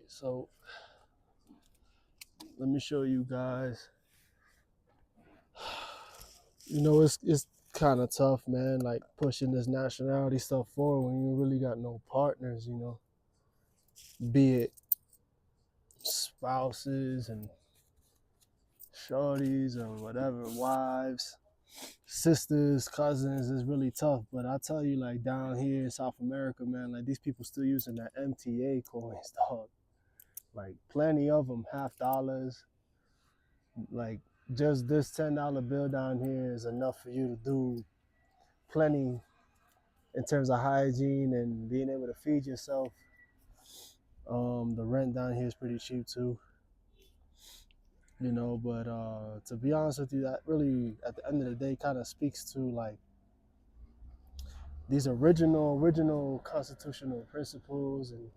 So let me show you guys. You know, it's kind of tough, man, like pushing this nationality stuff forward when you really got no partners, you know, be it spouses and shorties or whatever, wives, sisters, cousins. Is really tough. But I tell you, like down here in South America, man, like these people still using that MTA coins, dog. Like plenty of them, $50. Like just this $10 bill down here is enough for you to do plenty in terms of hygiene and being able to feed yourself. The rent down here is pretty cheap too, you know. But to be honest with you, that really at the end of the day kind of speaks to like these original constitutional principles, and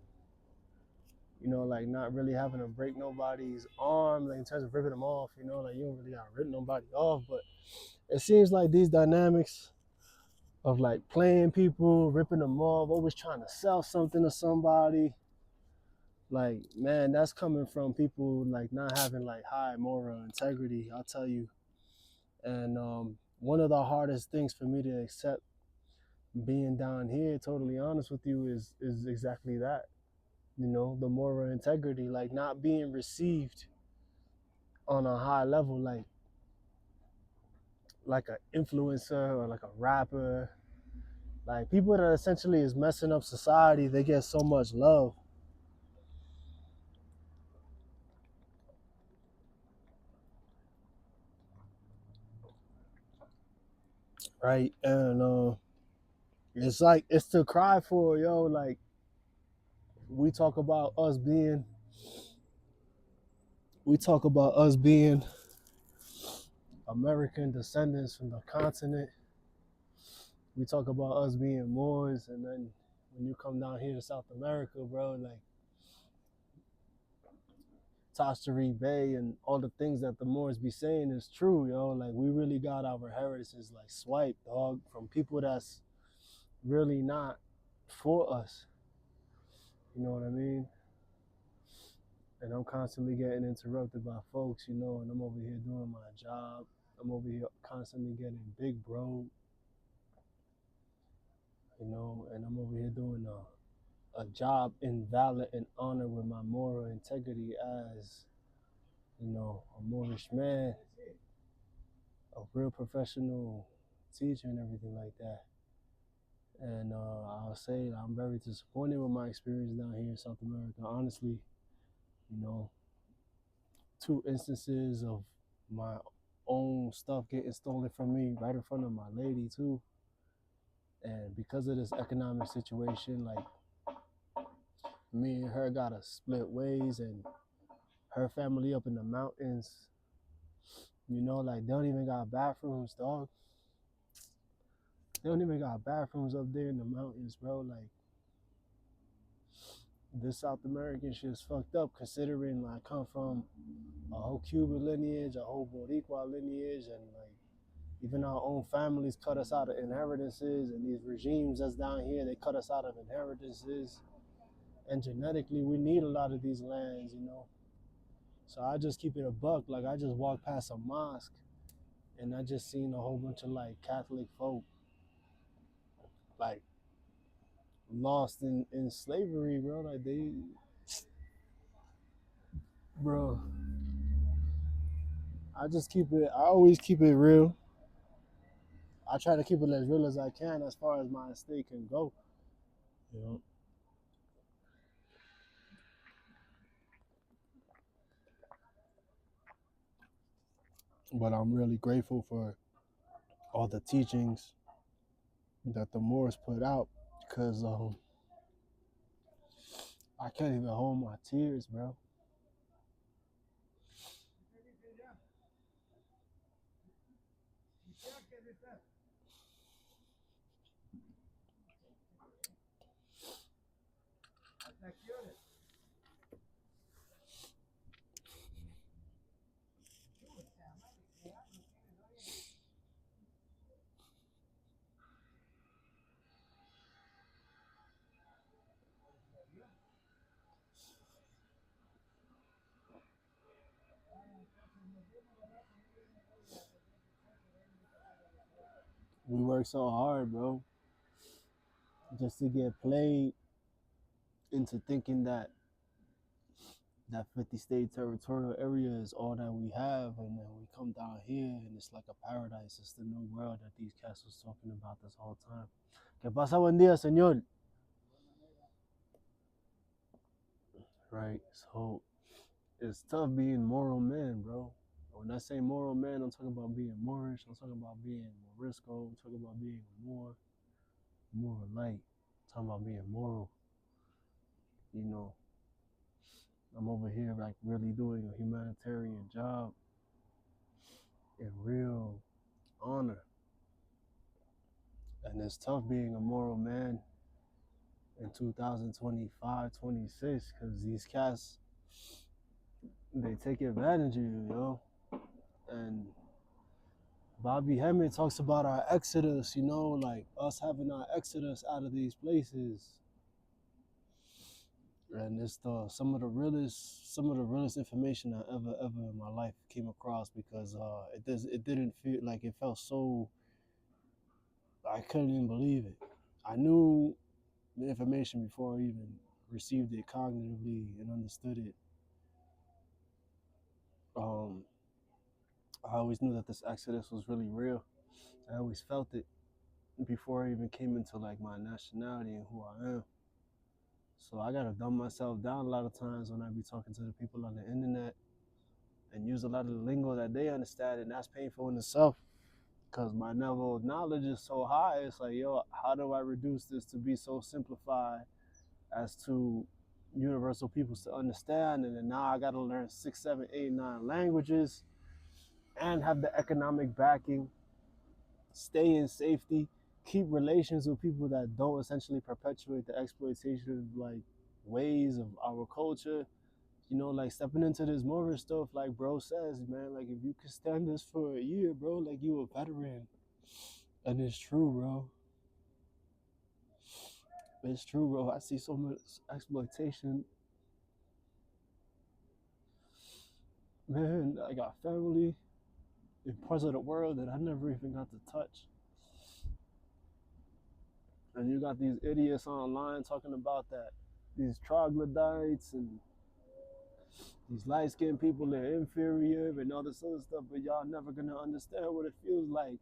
you know, like not really having to break nobody's arm, like in terms of ripping them off, you know, like you don't really gotta rip nobody off. But it seems like these dynamics of like playing people, ripping them off, always trying to sell something to somebody, like man, that's coming from people like not having like high moral integrity, I'll tell you. And one of the hardest things for me to accept being down here, totally honest with you, is exactly that. You know, the moral integrity, like not being received on a high level, like an influencer or like a rapper, like people that essentially is messing up society. They get so much love, right? And it's like it's to cry for, yo. Like we talk about us being, we talk about us being American descendants from the continent. We talk about us being Moors, and then when you come down here to South America, bro, like Tastari Bay and all the things that the Moors be saying is true, yo. Like we really got our heritages like swiped, dog, from people that's really not for us. You know what I mean? And I'm constantly getting interrupted by folks, you know, and I'm over here doing my job. I'm over here constantly getting big bro, you know, and I'm over here doing a job in valor and honor with my moral integrity as, you know, a Moorish man, a real professional teacher and everything like that. And I'll say I'm very disappointed with my experience down here in South America. Honestly, you know, two instances of my own stuff getting stolen from me right in front of my lady too. And because of this economic situation, like me and her gotta split ways, and her family up in the mountains, you know, like they don't even got bathrooms, dog. They don't even got bathrooms up there in the mountains, bro. Like this South American shit is fucked up, considering I come from a whole Cuban lineage, a whole Boricua lineage, and like even our own families cut us out of inheritances, and these regimes that's down here, they cut us out of inheritances. And genetically, we need a lot of these lands, you know. So I just keep it a buck. Like I just walked past a mosque, and I just seen a whole bunch of like Catholic folk, like lost in slavery, bro. Like they, bro. I just keep it. I always keep it real. I try to keep it as real as I can as far as my estate can go. You know. But I'm really grateful for all the teachings that the Moors put out, because I can't even hold my tears, bro. We work so hard, bro, just to get played into thinking that that 50 state territorial area is all that we have, and then we come down here and it's like a paradise. It's the new world that these cats was talking about this whole time. ¿Qué pasa? Buen día, señor. Right? So it's tough being moral man, bro. When I say moral man, I'm talking about being Moorish. I'm talking about being Morisco. I'm talking about being more light. I'm talking about being moral. You know, I'm over here like really doing a humanitarian job in real honor. And it's tough being a moral man in 2025, 26, because these cats, they take advantage of you, yo. And Bobby Hemmett talks about our exodus, you know, like us having our exodus out of these places. And it's some of the realest information I ever in my life came across, because it didn't feel like, it felt so, I couldn't even believe it. I knew the information before I even received it cognitively and understood it. I always knew that this exodus was really real. I always felt it before I even came into like my nationality and who I am. So I gotta dumb myself down a lot of times when I be talking to the people on the internet and use a lot of the lingo that they understand, and that's painful in itself, because my level of knowledge is so high. It's like, yo, how do I reduce this to be so simplified as to universal peoples to understand? And then now I gotta learn 6, 7, 8, 9 languages and have the economic backing, stay in safety, keep relations with people that don't essentially perpetuate the exploitation of like ways of our culture. You know, like stepping into this more stuff, like bro says, man, like if you could stand this for a year, bro, like you a veteran. And it's true, bro. It's true, bro. I see so much exploitation. Man, I got family in parts of the world that I never even got to touch. And you got these idiots online talking about that these troglodytes and these light-skinned people are inferior and all this other stuff, but y'all never gonna understand what it feels like.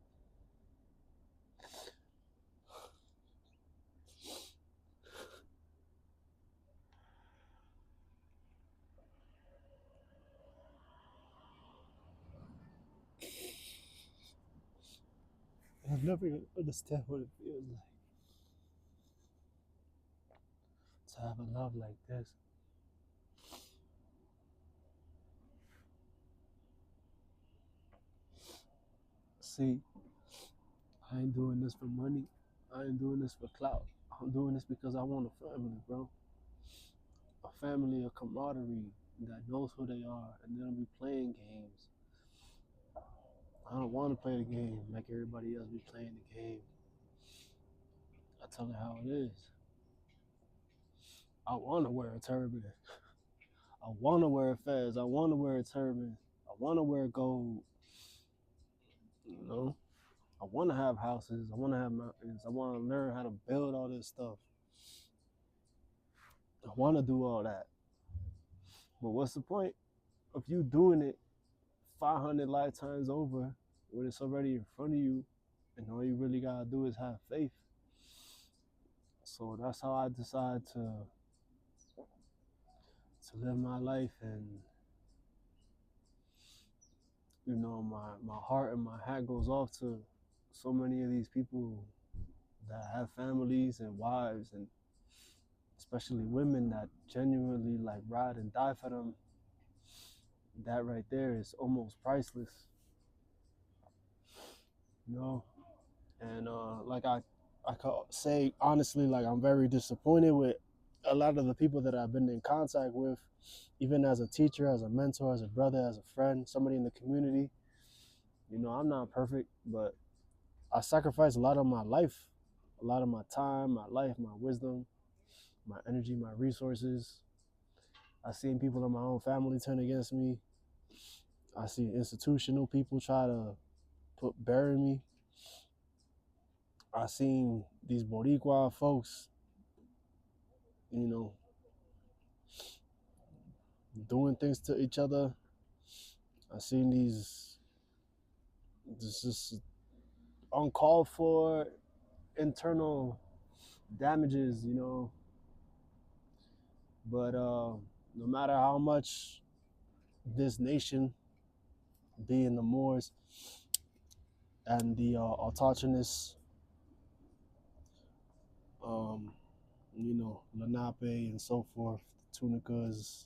You'll never gonna understand what it feels like to have a love like this. See, I ain't doing this for money. I ain't doing this for clout. I'm doing this because I want a family, bro. A family, a camaraderie that knows who they are, and they'll be playing games. I don't want to play the game like everybody else be playing the game. I tell it how it is. I want to wear a turban. I want to wear a fez. I want to wear a turban. I want to wear gold. You know, I want to have houses. I want to have mountains. I want to learn how to build all this stuff. I want to do all that. But what's the point of you doing it 500 lifetimes over when it's already in front of you, and all you really gotta do is have faith? So that's how I decide to live my life. And you know, my heart and my hat goes off to so many of these people that have families and wives, and especially women that genuinely like ride and die for them. That right there is almost priceless, you know. And like I could say honestly, like I'm very disappointed with a lot of the people that I've been in contact with, even as a teacher, as a mentor, as a brother, as a friend, somebody in the community. You know, I'm not perfect, but I sacrificed a lot of my life, a lot of my time, my life, my wisdom, my energy, my resources. I've seen people in my own family turn against me. I see institutional people try to bury me. I seen these Boricua folks, you know, doing things to each other. I seen these just uncalled for internal damages, you know. But no matter how much this nation, being the Moors and the autochthonous, um, you know, Lenape and so forth, Tunicas,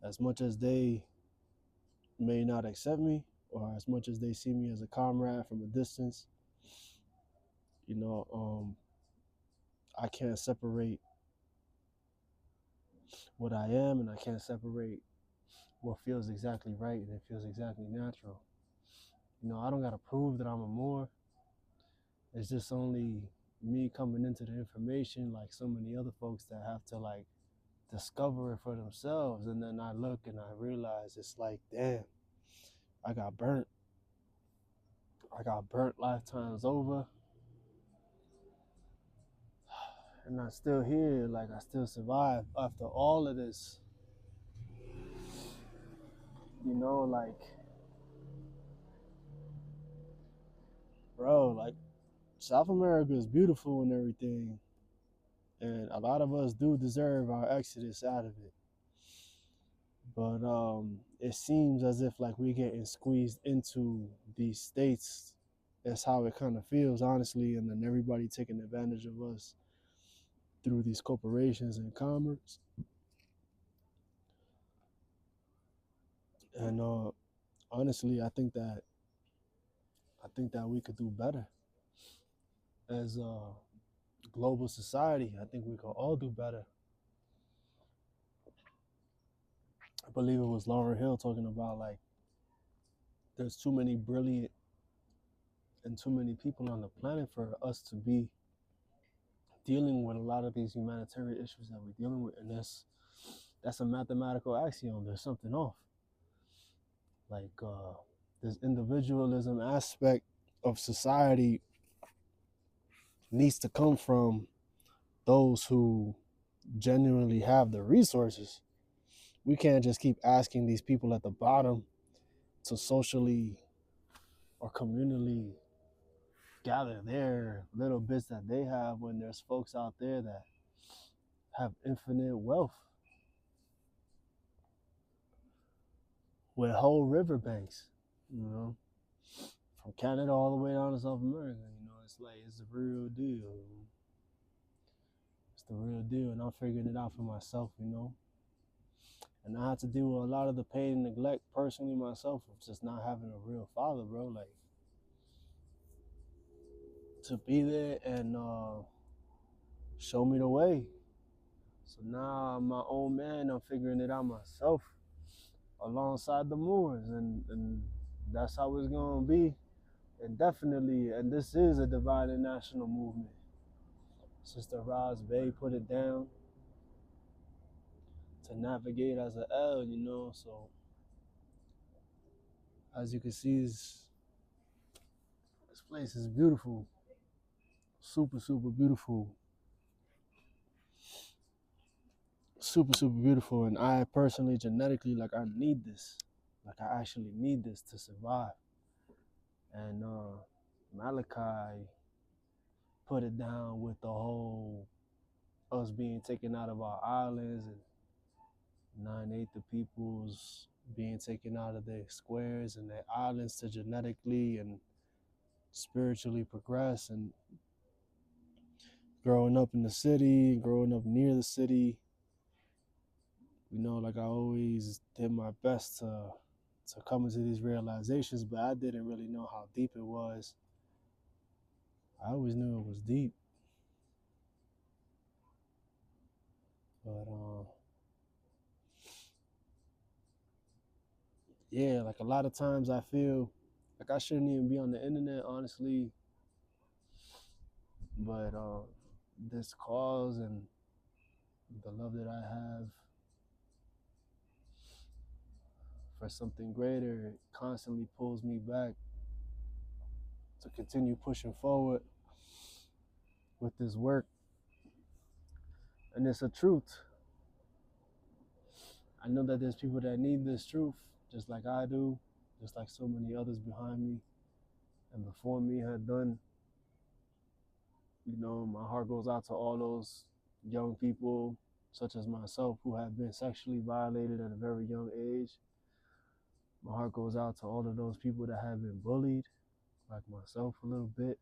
as much as they may not accept me, or as much as they see me as a comrade from a distance, you know, I can't separate what I am, and I can't separate what feels exactly right and it feels exactly natural. You know, I don't gotta prove that I'm a Moor. It's just only me coming into the information, like so many other folks that have to like discover it for themselves. And then I look and I realize it's like, damn, I got burnt. I got burnt lifetimes over, and I'm still here. Like, I still survive after all of this. You know, like, bro, like, South America is beautiful and everything, and a lot of us do deserve our exodus out of it. But it seems as if like we're getting squeezed into these states. That's how it kind of feels, honestly, and then everybody taking advantage of us through these corporations and commerce. And honestly, I think that we could do better as a global society. I think we could all do better. I believe it was Lauryn Hill talking about like there's too many brilliant and too many people on the planet for us to be dealing with a lot of these humanitarian issues that we're dealing with, and that's a mathematical axiom. There's something off. Like this individualism aspect of society needs to come from those who genuinely have the resources. We can't just keep asking these people at the bottom to socially or communally gather their little bits that they have when there's folks out there that have infinite wealth with whole riverbanks, you know, from Canada all the way down to South America. You know, it's like it's the real deal. It's the real deal, and I'm figuring it out for myself, you know. And I had to deal with a lot of the pain and neglect personally myself of just not having a real father, bro. Like to be there and show me the way. So now I'm my own man. I'm figuring it out myself alongside the Moors, and that's how it's gonna be. And definitely, and this is a divided national movement. Sister Roz Bay put it down to navigate as a L, you know. So as you can see, this place is beautiful, super super beautiful, super beautiful. And I personally, genetically, like I need this, like I actually need this to survive. And Malachi put it down with the whole us being taken out of our islands and 9/8 the peoples being taken out of their squares and their islands to genetically and spiritually progress, and growing up in the city, growing up near the city, you know, like I always did my best to come into these realizations, but I didn't really know how deep it was. I always knew it was deep, but yeah, like a lot of times I feel like I shouldn't even be on the internet, honestly, but this cause and the love that I have for something greater, it constantly pulls me back to continue pushing forward with this work. And it's a truth. I know that there's people that need this truth, just like I do, just like so many others behind me and before me had done. You know, my heart goes out to all those young people, such as myself, who have been sexually violated at a very young age. My heart goes out to all of those people that have been bullied, like myself a little bit,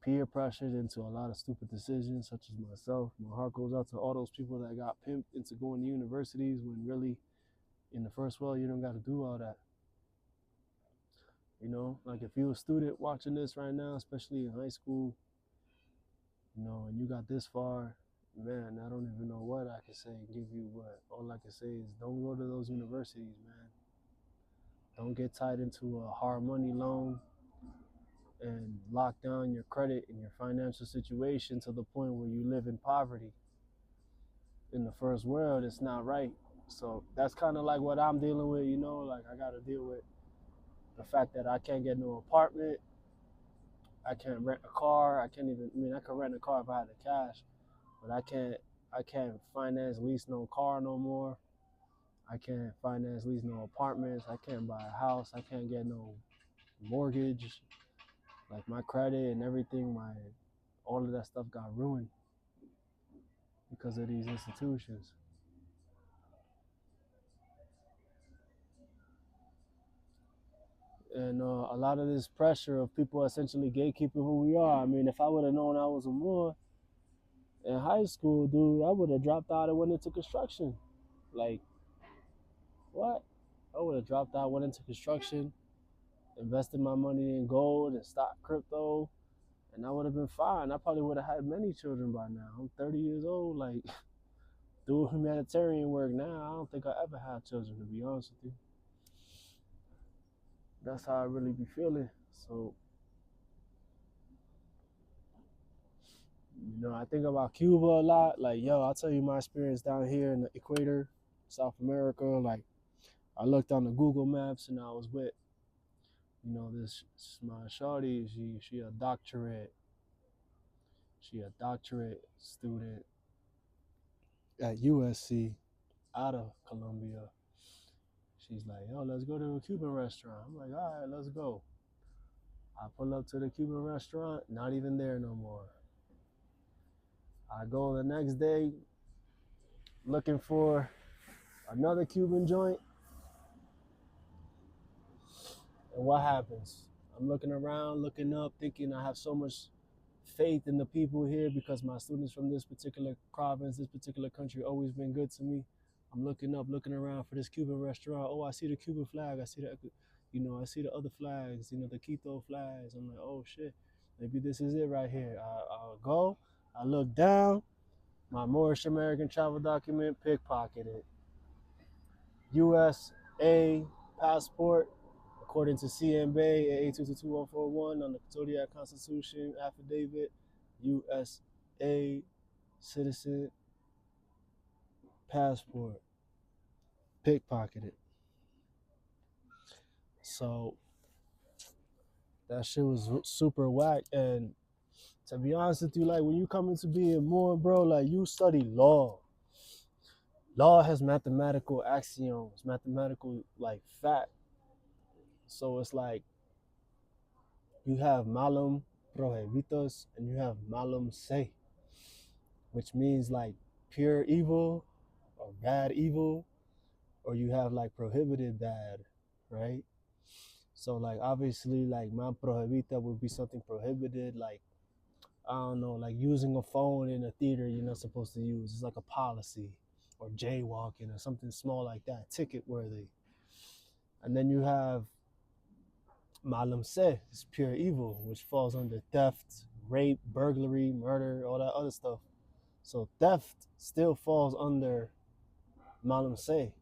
peer pressured into a lot of stupid decisions, such as myself. My heart goes out to all those people that got pimped into going to universities when really, in the first world, you don't got to do all that. You know, like if you're a student watching this right now, especially in high school, you know, and you got this far, man, I don't even know what I can say and give you, but all I can say is don't go to those universities, man. Don't get tied into a hard money loan and lock down your credit and your financial situation to the point where you live in poverty. In the first world, it's not right. So that's kind of like what I'm dealing with, you know, like I got to deal with the fact that I can't get no apartment. I can't rent a car. I can't even, I mean, I could rent a car if I had the cash, but I can't finance lease no car no more. I can't finance lease no apartments. I can't buy a house. I can't get no mortgage. Like my credit and everything, all of that stuff got ruined because of these institutions. And a lot of this pressure of people essentially gatekeeping who we are. I mean, if I would have known I was a Moor in high school, dude, I would have dropped out and went into construction. Like, what? I would have dropped out, went into construction, invested my money in gold and stock crypto, and I would have been fine. I probably would have had many children by now. I'm 30 years old, like doing humanitarian work now. I don't think I ever had children, to be honest with you. That's how I really be feeling. So, you know, I think about Cuba a lot. Like, yo, I'll tell you my experience down here in the equator, South America. Like, I looked on the Google Maps and I was with, you know, this my shawty. She a doctorate. She a doctorate student at USC out of Colombia. She's like, yo, let's go to a Cuban restaurant. I'm like, all right, let's go. I pull up to the Cuban restaurant, not even there no more. I go the next day looking for another Cuban joint, and what happens? I'm looking around, looking up, thinking I have so much faith in the people here because my students from this particular province, this particular country, always been good to me. I'm looking up, looking around for this Cuban restaurant. Oh, I see the Cuban flag. I see the, you know, I see the other flags, you know, the Quito flags. I'm like, oh shit, maybe this is it right here. I'll go. I look down. My Moorish American travel document pickpocketed. USA passport, according to CMB 8222141 on the Zodiac Constitution affidavit, USA citizen passport, pickpocketed. So that shit was super whack. And to be honest with you, like when you come into being more, bro, like you study law. Law has mathematical axioms, mathematical like fact. So it's like you have malum prohibitus and you have malum se, which means like pure evil or bad evil, or you have like prohibited bad, right? So like obviously like mal prohibita would be something prohibited, like I don't know, like using a phone in a theater you're not supposed to use. It's like a policy, or jaywalking or something small like that, ticket worthy. And then you have malum se, it's pure evil, which falls under theft, rape, burglary, murder, all that other stuff. So theft still falls under malum se.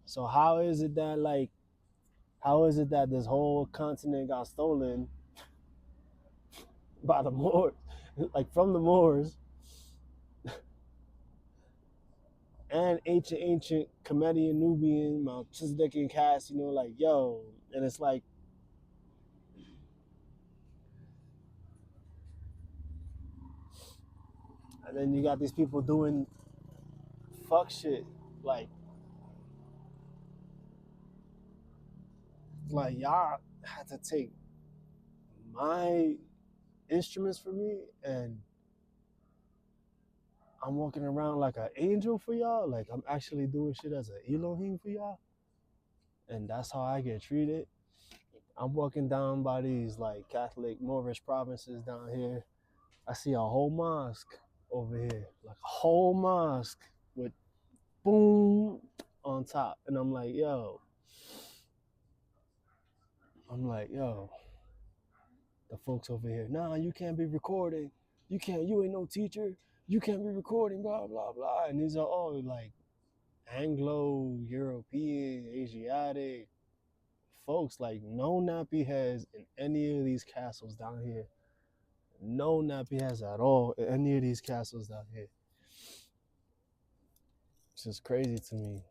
So how is it that this whole continent got stolen by the Moors, like from the Moors, and ancient Comedian Nubian, Melchizedek cast, you know, like, yo, and it's like, and then you got these people doing fuck shit, like y'all had to take my instruments for me, and I'm walking around like an angel for y'all, like I'm actually doing shit as an Elohim for y'all, and that's how I get treated. I'm walking down by these like Catholic Moorish provinces down here. I see a whole mosque over here, like a whole mosque with boom on top, and I'm like, yo, the folks over here, nah, you can't be recording, you ain't no teacher, you can't be recording, blah blah blah, and these are all like Anglo, European, Asiatic folks, like no nappy heads in any of these castles down here. No nappy heads at all in any of these castles down here. It's just crazy to me,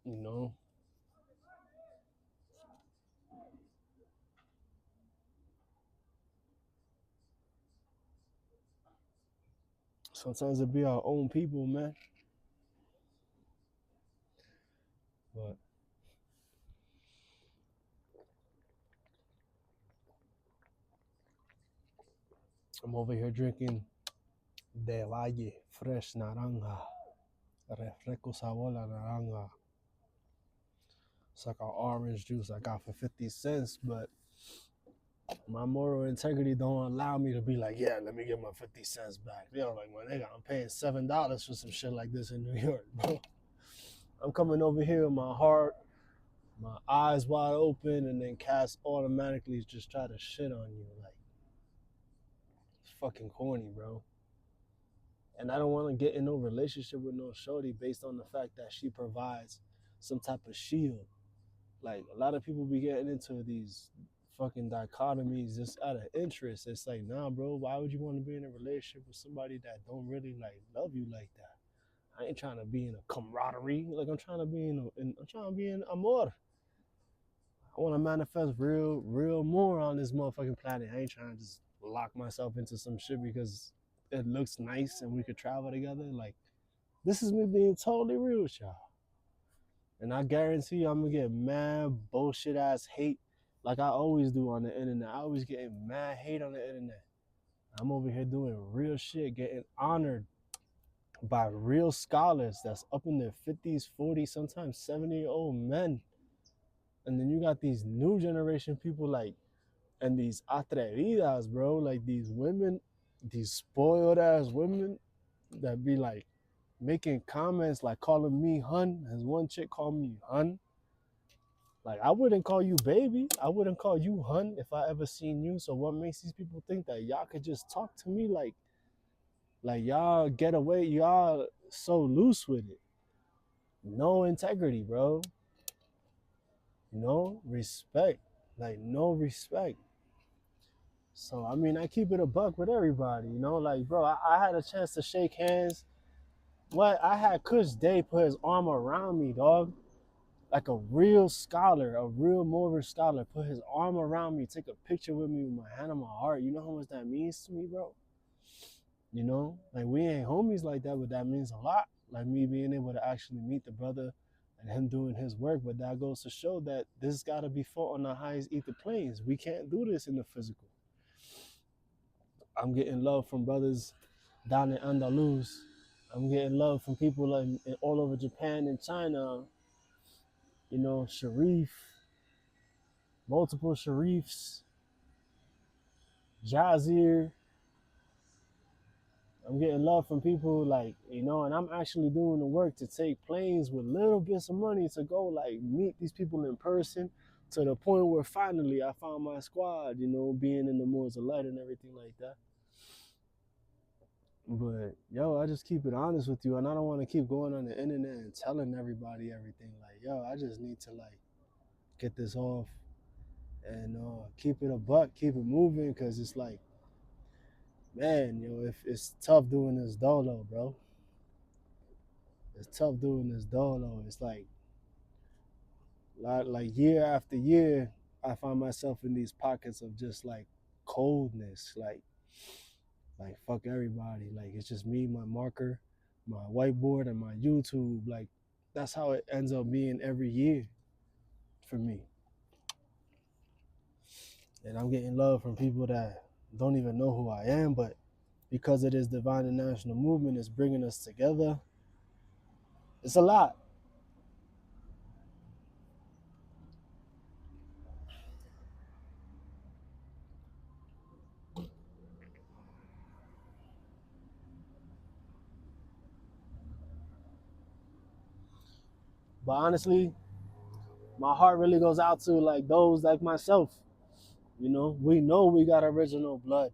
you know? Sometimes it be our own people, man. But I'm over here drinking De Valle fresh naranja. Refresco sabor a naranja. It's like an orange juice I got for 50 cents, but my moral integrity don't allow me to be like, yeah, let me get my 50 cents back. You know, like, my nigga, I'm paying $7 for some shit like this in New York, bro. I'm coming over here with my heart, my eyes wide open, and then Cass automatically just try to shit on you. Like, it's fucking corny, bro. And I don't want to get in no relationship with no shorty based on the fact that she provides some type of shield. Like, a lot of people be getting into these fucking dichotomies just out of interest. It's like, nah, bro, why would you want to be in a relationship with somebody that don't really like love you like that? I ain't trying to be in a camaraderie. Like, I'm trying to be I'm trying to be in amor. I want to manifest real more on this motherfucking planet. I ain't trying to just lock myself into some shit because it looks nice and we could travel together. Like, this is me being totally real with y'all. And I guarantee you I'm gonna get mad bullshit ass hate like I always do on the internet. I always get mad hate on the internet. I'm over here doing real shit, getting honored by real scholars that's up in their 50s, 40s, sometimes 70-year-old men. And then you got these new generation people like, and these atrevidas, bro, like these women, these spoiled ass women that be like making comments like calling me hun. As one chick called me hun. Like, I wouldn't call you baby. I wouldn't call you hun if I ever seen you. So what makes these people think that y'all could just talk to me like y'all get away, y'all so loose with it? No integrity, bro. No respect. Like, no respect. So I mean, I keep it a buck with everybody, you know. Like, bro, I had a chance to shake hands. What I had Kush Day put his arm around me, dog. Like a real scholar, a real Moorish scholar, put his arm around me, take a picture with me with my hand on my heart. You know how much that means to me, bro? You know, like, we ain't homies like that, but that means a lot. Like, me being able to actually meet the brother and him doing his work. But that goes to show that this got to be fought on the highest ether planes. We can't do this in the physical. I'm getting love from brothers down in Andalus. I'm getting love from people like all over Japan and China. You know, Sharif, multiple Sharifs, Jazir. I'm getting love from people like, you know, and I'm actually doing the work to take planes with little bits of money to go like meet these people in person, to the point where finally I found my squad, you know, being in the Moors of Light and everything like that. But yo, I just keep it honest with you, and I don't want to keep going on the internet and telling everybody everything. Like, yo, I just need to like get this off and keep it a buck, keep it moving, cause it's like, man, yo, if it's tough doing this dolo, bro. It's tough doing this though. It's like year after year, I find myself in these pockets of just like coldness, like fuck everybody. Like it's just me, my marker, my whiteboard, and my YouTube. Like that's how it ends up being every year for me. And I'm getting love from people that don't even know who I am, but because it is divine and national movement, it's bringing us together. It's a lot. But honestly, my heart really goes out to like those like myself. You know we got original blood.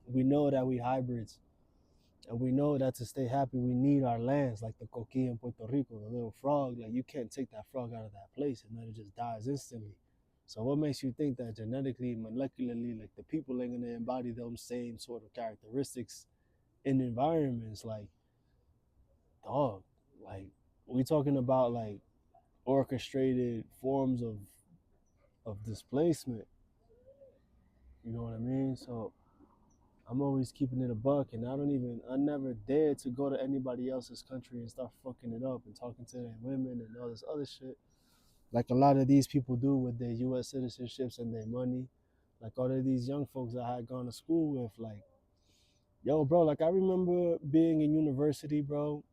We know that we hybrids. And we know that to stay happy, we need our lands, like the coquí in Puerto Rico, the little frog. Like you can't take that frog out of that place, and then it just dies instantly. So what makes you think that genetically, molecularly, like the people ain't gonna embody those same sort of characteristics in environments? Like, dog, like we talking about like orchestrated forms of displacement. You know what I mean? So I'm always keeping it a buck, and I never dare to go to anybody else's country and start fucking it up and talking to their women and all this other shit. Like a lot of these people do with their U.S. citizenships and their money. Like all of these young folks that I had gone to school with, like, yo, bro, like I remember being in university, bro.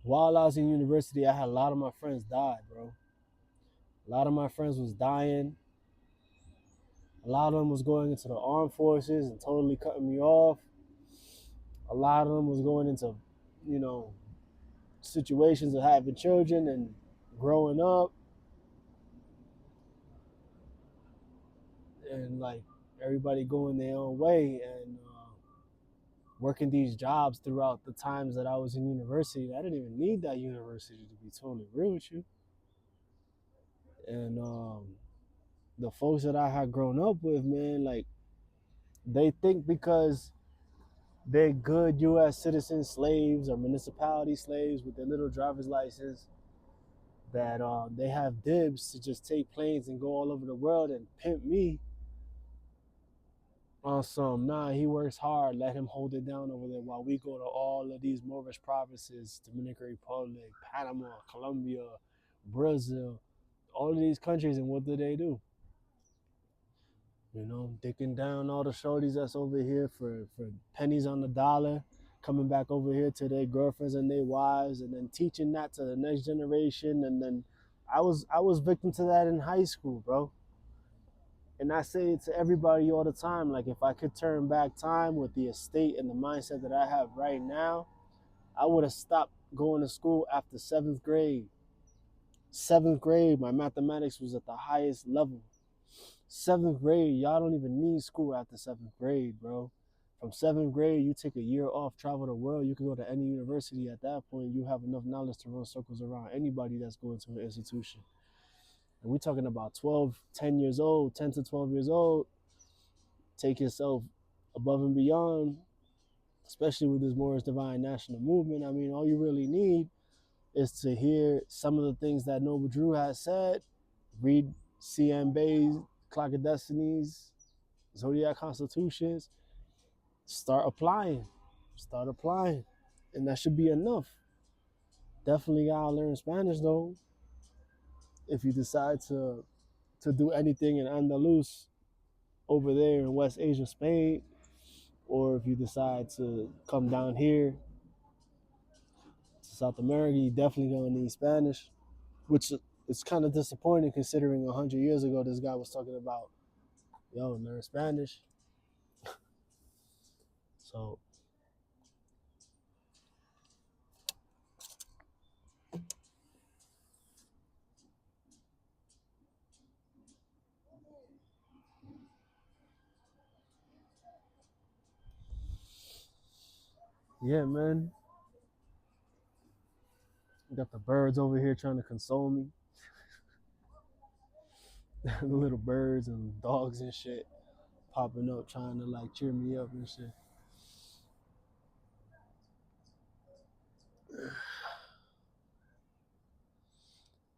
While I was in university, I had a lot of my friends die, bro. A lot of my friends was dying. A lot of them was going into the armed forces and totally cutting me off. A lot of them was going into, you know, situations of having children and growing up and like everybody going their own way and working these jobs throughout the times that I was in university. I didn't even need that university to be totally real with you. And the folks that I had grown up with, man, like they think because they're good U.S. citizen slaves or municipality slaves with their little driver's license that they have dibs to just take planes and go all over the world and pimp me on some. Nah, he works hard. Let him hold it down over there while we go to all of these Moorish provinces, Dominican Republic, Panama, Colombia, Brazil, all of these countries. And what do? You know, dicking down all the shorties that's over here for pennies on the dollar, coming back over here to their girlfriends and their wives, and then teaching that to the next generation. And then I was victim to that in high school, bro. And I say it to everybody all the time. Like, if I could turn back time with the estate and the mindset that I have right now, I would have stopped going to school after seventh grade. Seventh grade, my mathematics was at the highest level. Seventh grade, y'all don't even need school after seventh grade, bro. From seventh grade, you take a year off, travel the world. You can go to any university at that point. You have enough knowledge to run circles around anybody that's going to an institution. And we're talking about 12, 10 years old, 10 to 12 years old. Take yourself above and beyond, especially with this Morris Divine National Movement. I mean, all you really need is to hear some of the things that Noble Drew has said, read C.M. Bay's Clock of Destinies, Zodiac Constitutions, start applying. Start applying. And that should be enough. Definitely gotta learn Spanish though. If you decide to do anything in Andalus over there in West Asia, Spain, or if you decide to come down here to South America, you definitely gonna need Spanish, which is kind of disappointing considering 100 years ago this guy was talking about, yo, learn Spanish. So yeah, man, got the birds over here trying to console me. The little birds and dogs and shit popping up trying to like cheer me up and shit.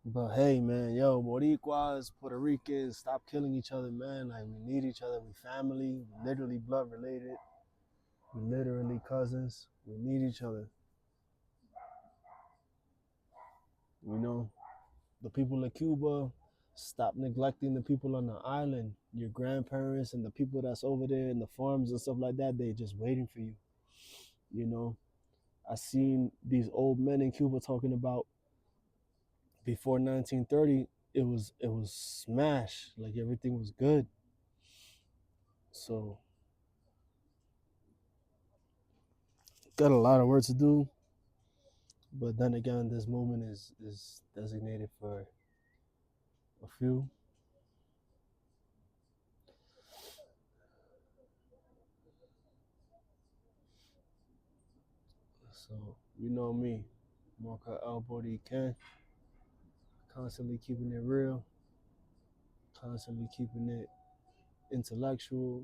But hey, man, yo, Boricuas, Puerto Ricans, stop killing each other, man. Like, we need each other. We family, we literally blood related. We literally cousins. We need each other. You know, the people of Cuba, stop neglecting the people on the island. Your grandparents and the people that's over there in the farms and stuff like that, they just waiting for you. You know, I seen these old men in Cuba talking about before 1930, it was smash, like everything was good. So got a lot of work to do, but then again, this movement is designated for a few. So you know me, Marka Albody can constantly keeping it real, constantly keeping it intellectual,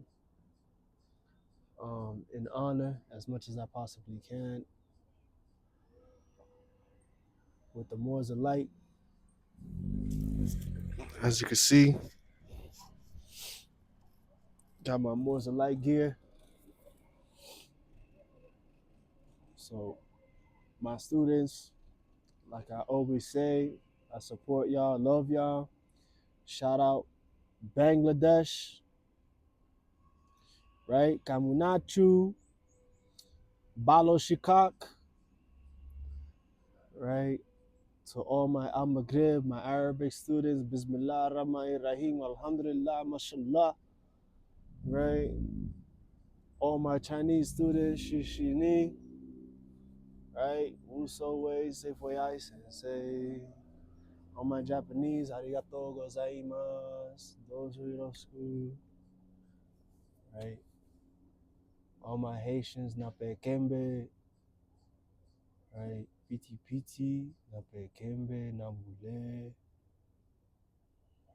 in honor as much as I possibly can. With the Moors of Light, as you can see, got my Moors of Light gear. So my students, like I always say, I support y'all, love y'all. Shout out Bangladesh, right? Kamunachu, Balo Shikak, right? To all my Al Maghrib, my Arabic students, Bismillah Rahman Rahim, Alhamdulillah, Mashallah, right? All my Chinese students, Shishini, right? Uso Wei, Seifoyai Sensei. All my Japanese, Arigato gozaimasu, Dojo Yoroshiku, right? All my Haitians, Nape Kembe, right? Piti Piti, Nape Kembe, Nabule,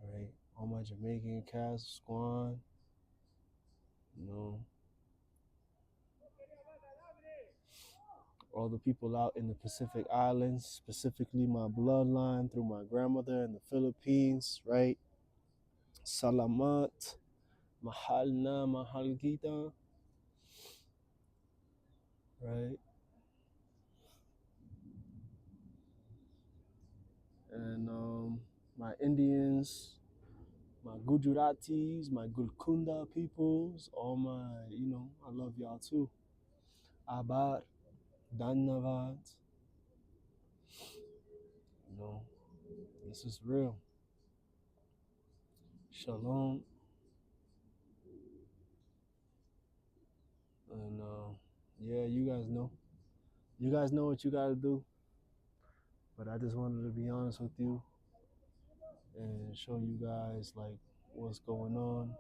right? All my Jamaican cast, Squan, you know, all the people out in the Pacific Islands, specifically my bloodline through my grandmother in the Philippines, right? Salamat, Mahalna, Mahalgita, right? And my Indians, my Gujaratis, my Gulkunda peoples, all my, I love y'all too. Abar, Dannavad, you know, this is real. Shalom. And yeah, you guys know. You guys know what you gotta do. But I just wanted to be honest with you and show you guys like what's going on,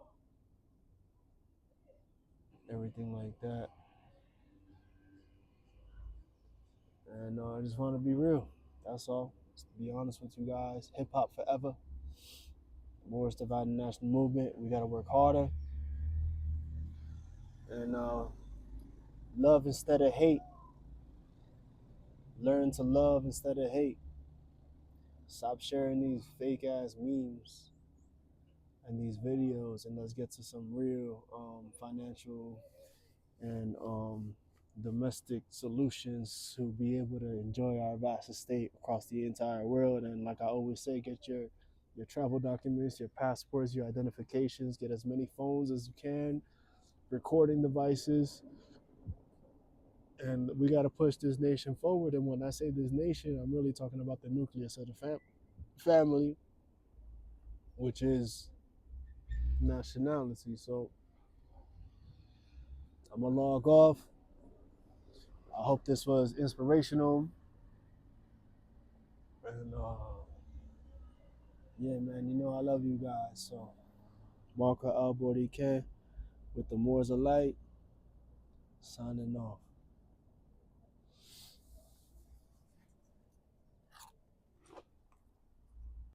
everything like that. And I just want to be real. That's all. Just to be honest with you guys. Hip hop forever. Moorish Divided National Movement. We gotta work harder and love instead of hate. Learn to love instead of hate. Stop sharing these fake ass memes and these videos, and let's get to some real financial and domestic solutions to be able to enjoy our vast estate across the entire world. And like I always say, get your travel documents, your passports, your identifications, get as many phones as you can, recording devices, and we got to push this nation forward. And when I say this nation, I'm really talking about the nucleus of the family, which is nationality. So I'm gonna log off. I hope this was inspirational, and yeah, man, I love you guys. So Marco Albody K with the Moors of Light, signing off.